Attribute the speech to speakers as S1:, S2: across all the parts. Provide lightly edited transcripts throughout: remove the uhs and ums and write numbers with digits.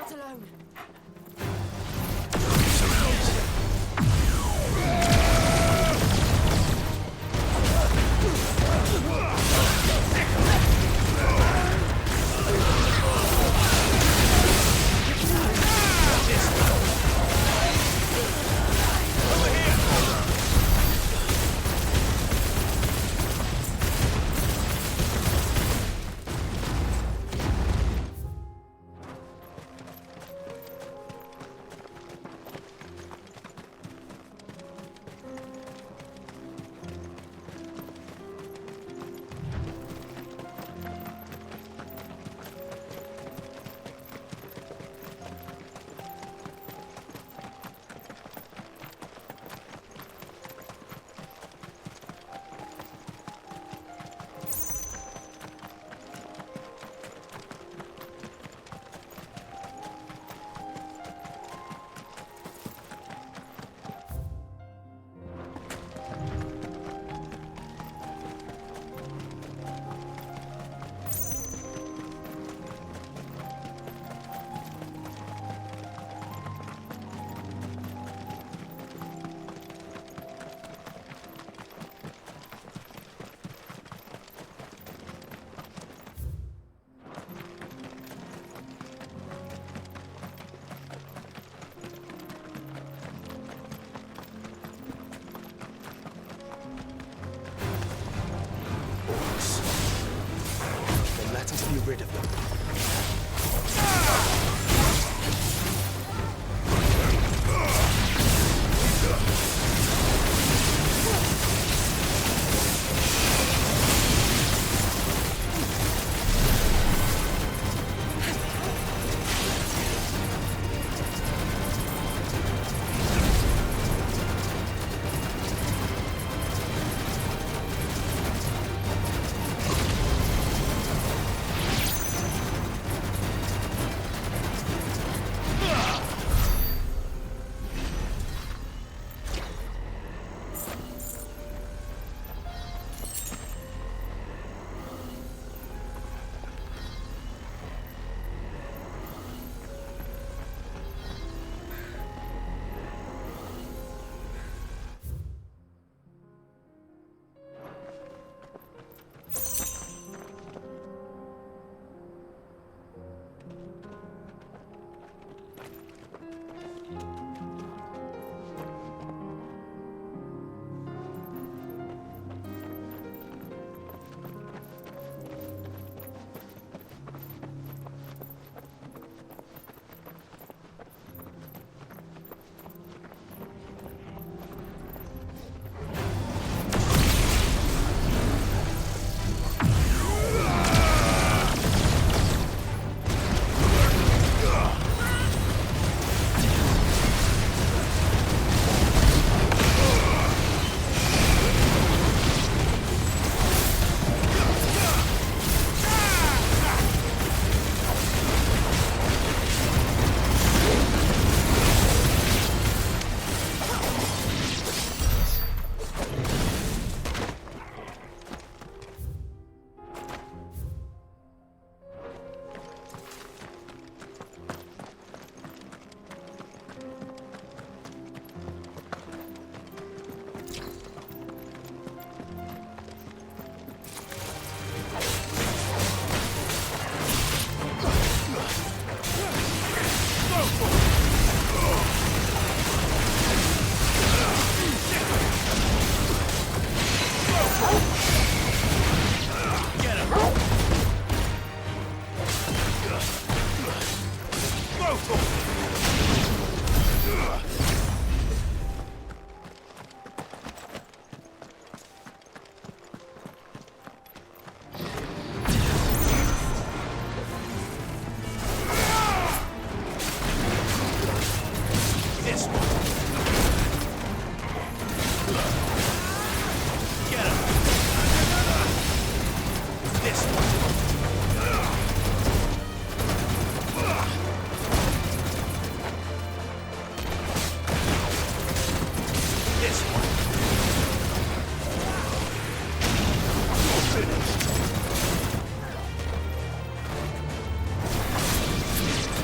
S1: Not alone.
S2: Let us be rid of them.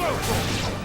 S2: Whoa!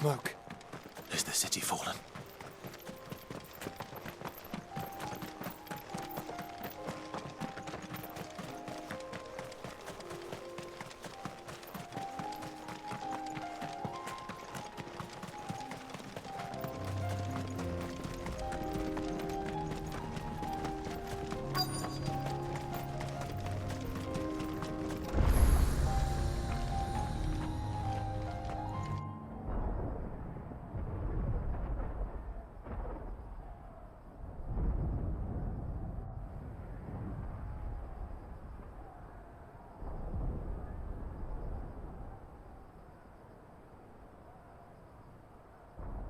S2: Smoke.
S1: Is the city fallen?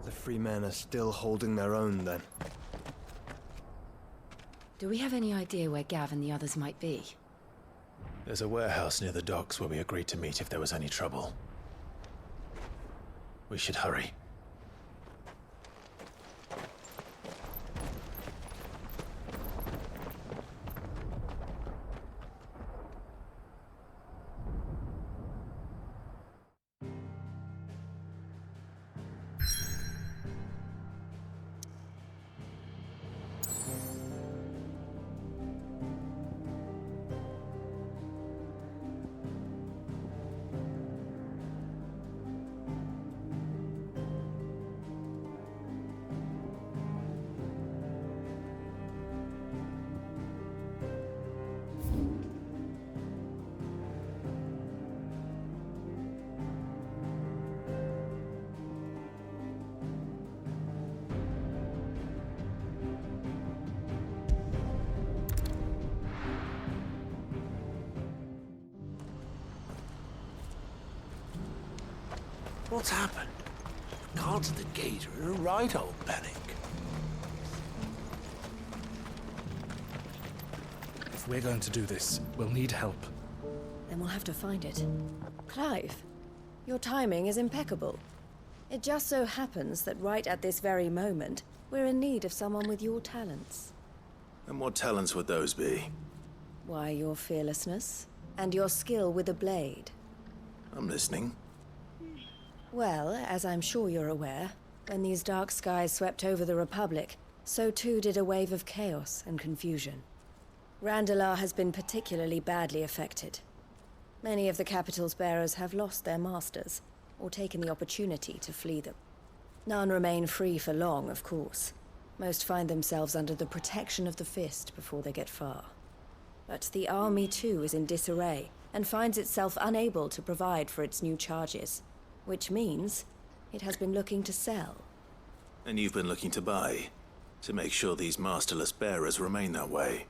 S2: The free men are still holding their own, then.
S3: Do we have any idea where Gav and the others might be?
S1: There's a warehouse near the docks where we agreed to meet if there was any trouble. We should hurry.
S4: What's happened? The guards at the gate are in a right old panic.
S5: If we're going to do this, we'll need help.
S3: Then we'll have to find it. Clive, your timing is impeccable. It just so happens that right at this very moment, we're in need of someone with your talents.
S1: And what talents would those be?
S3: Why, your fearlessness and your skill with a blade.
S1: I'm listening.
S3: Well, as I'm sure you're aware, when these dark skies swept over the Republic, so too did a wave of chaos and confusion. Randalar has been particularly badly affected. Many of the capital's bearers have lost their masters, or taken the opportunity to flee them. None remain free for long, of course. Most find themselves under the protection of the Fist before they get far. But the army too is in disarray, and finds itself unable to provide for its new charges. Which means it has been looking to sell.
S1: And you've been looking to buy, to make sure these masterless bearers remain that way.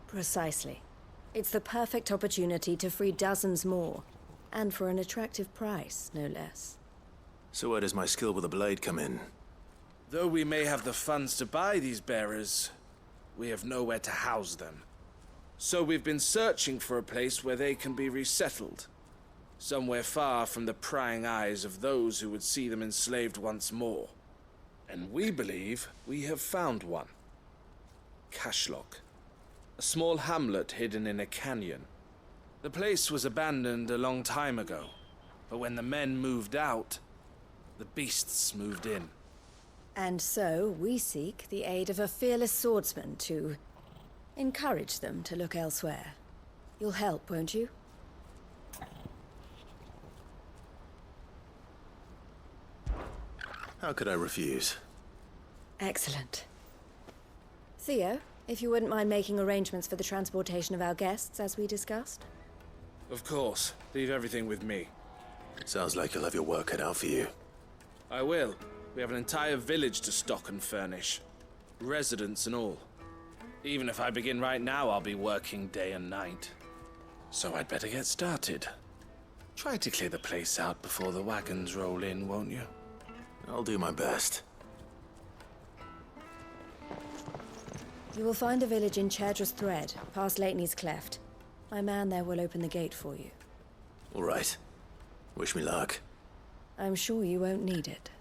S3: Precisely. It's the perfect opportunity to free dozens more, and for an attractive price, no less.
S1: So where does my skill with a blade come in?
S5: Though we may have the funds to buy these bearers, we have nowhere to house them. So we've been searching for a place where they can be resettled. Somewhere far from the prying eyes of those who would see them enslaved once more. And we believe we have found one. Cashlock. A small hamlet hidden in a canyon. The place was abandoned a long time ago, but when the men moved out, the beasts moved in.
S3: And so we seek the aid of a fearless swordsman to encourage them to look elsewhere. You'll help, won't you?
S1: How could I refuse?
S3: Excellent. Theo, if you wouldn't mind making arrangements for the transportation of our guests, as we discussed.
S5: Of course. Leave everything with me.
S1: Sounds like you'll have your work cut out for you.
S5: I will. We have an entire village to stock and furnish. Residents and all. Even if I begin right now, I'll be working day and night. So I'd better get started. Try to clear the place out before the wagons roll in, won't you?
S1: I'll do my best.
S3: You will find a village in Chadra's Thread, past Lateney's Cleft. My man there will open the gate for you.
S1: All right. Wish me luck.
S3: I'm sure you won't need it.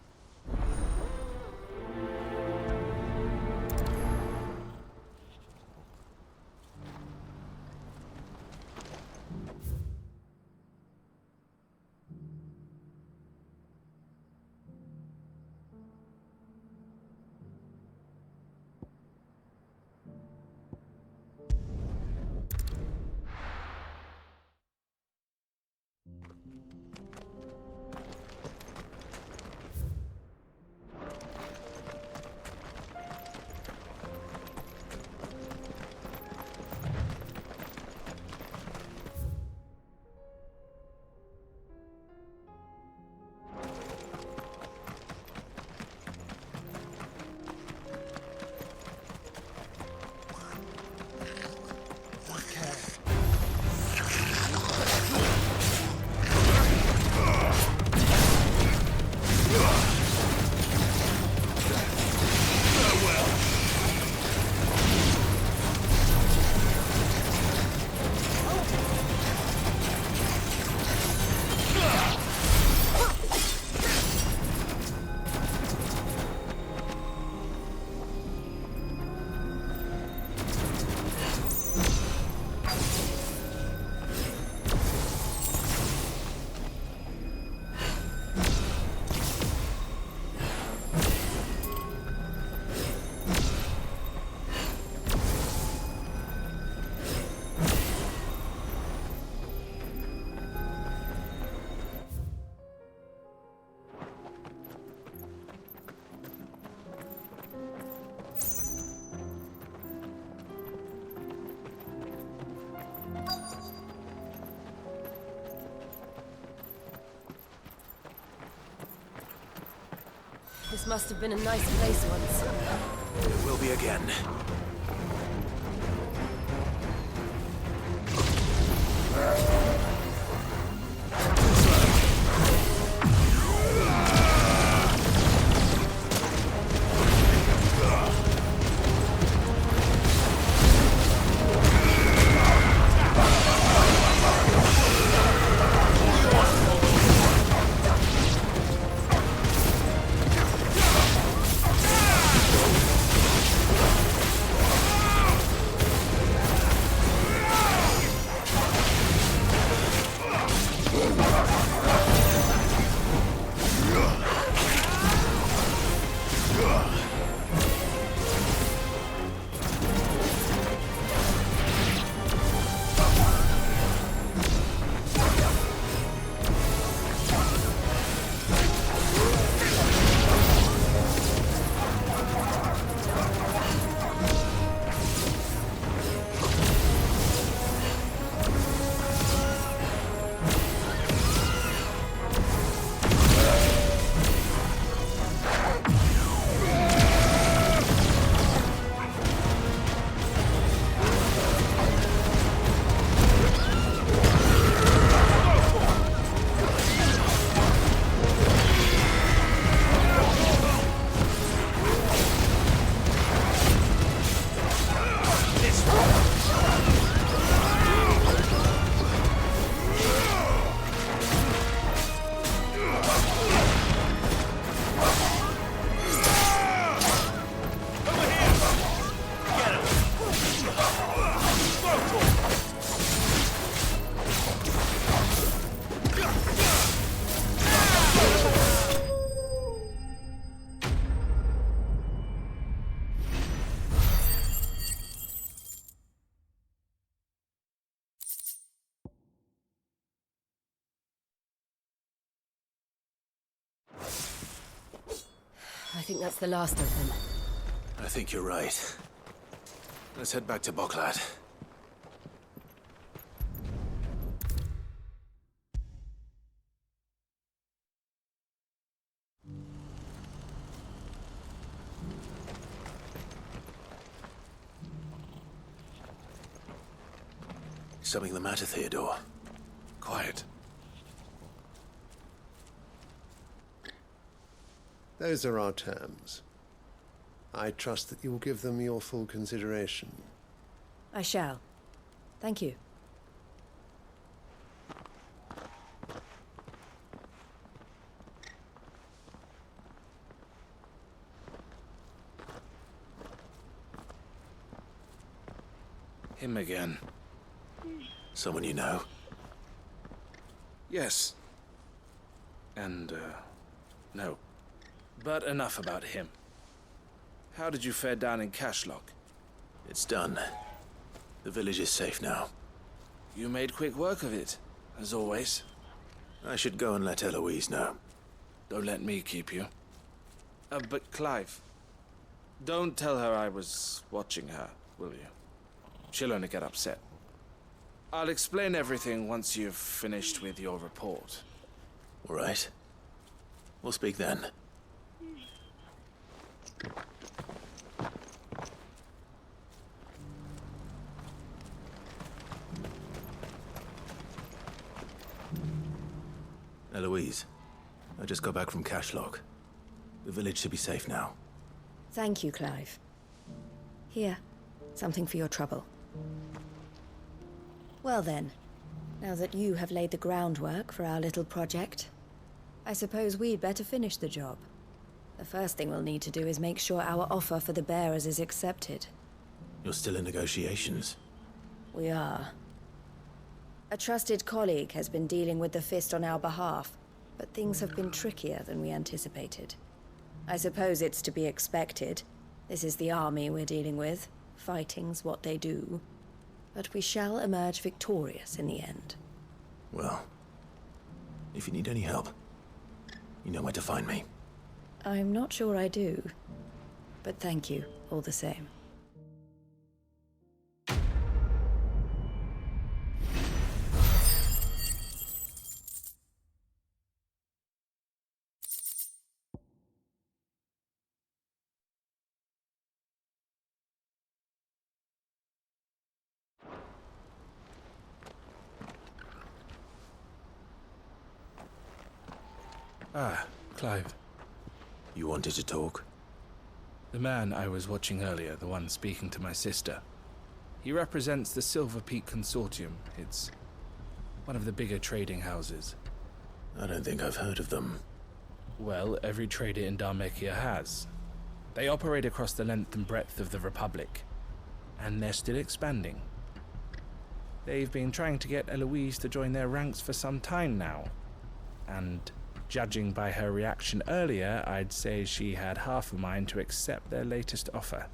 S3: This must have been a nice place once.
S1: It will be again.
S3: I think that's the last of them.
S1: I think you're right. Let's head back to Boklat. Something the matter, Theodore?
S4: Quiet.
S6: Those are our terms. I trust that you will give them your full consideration.
S3: I shall. Thank you.
S5: Him again.
S1: Someone you know?
S5: Yes. And, no. But enough about him. How did you fare down in Cashlock?
S1: It's done. The village is safe now.
S5: You made quick work of it, as always.
S1: I should go and let Eloise know.
S5: Don't let me keep you. But Clive, don't tell her I was watching her, will you? She'll only get upset. I'll explain everything once you've finished with your report.
S1: All right. We'll speak then. Eloise, I just got back from Cashlock. The village should be safe now.
S3: Thank you, Clive. Here, something for your trouble. Well then, now that you have laid the groundwork for our little project, I suppose we'd better finish the job. The first thing we'll need to do is make sure our offer for the bearers is accepted.
S1: You're still in negotiations?
S3: We are. A trusted colleague has been dealing with the Fist on our behalf, but things have been trickier than we anticipated. I suppose it's to be expected. This is the army we're dealing with. Fighting's what they do. But we shall emerge victorious in the end.
S1: Well, if you need any help, you know where to find me.
S3: I'm not sure I do, but thank you all the same.
S5: Ah, Clive.
S1: You wanted to talk?
S5: The man I was watching earlier, the one speaking to my sister. He represents the Silver Peak Consortium. It's one of the bigger trading houses.
S1: I don't think I've heard of them.
S5: Well, every trader in Dhalmekia has. They operate across the length and breadth of the Republic, and they're still expanding. They've been trying to get Eloise to join their ranks for some time now, and judging by her reaction earlier, I'd say she had half a mind to accept their latest offer.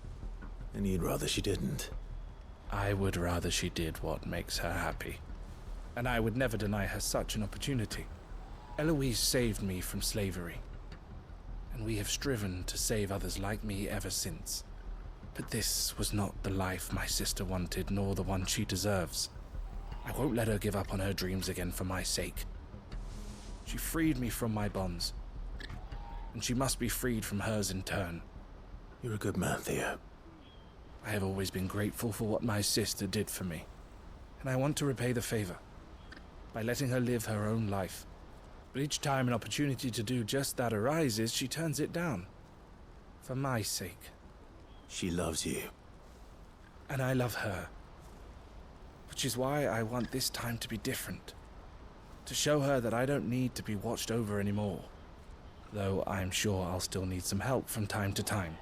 S1: And you'd rather she didn't?
S5: I would rather she did what makes her happy, and I would never deny her such an opportunity. Eloise saved me from slavery, and we have striven to save others like me ever since. But this was not the life my sister wanted, nor the one she deserves. I won't let her give up on her dreams again for my sake. She freed me from my bonds, and she must be freed from hers in turn.
S1: You're a good man, Theo.
S5: I have always been grateful for what my sister did for me, and I want to repay the favor by letting her live her own life. But each time an opportunity to do just that arises, she turns it down. For my sake.
S1: She loves you.
S5: And I love her. Which is why I want this time to be different. To show her that I don't need to be watched over anymore. Though I'm sure I'll still need some help from time to time.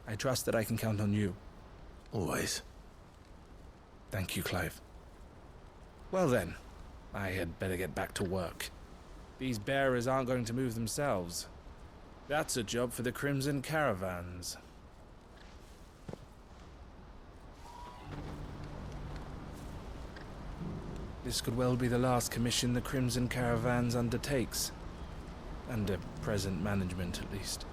S5: I trust that I can count on you.
S1: Always.
S5: Thank you, Clive. Well then, I had better get back to work. These bearers aren't going to move themselves. That's a job for the Crimson Caravans. This could well be the last commission the Crimson Caravans undertakes. Under present management, at least.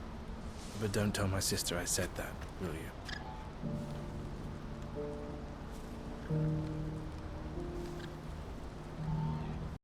S5: But don't tell my sister I said that, will you?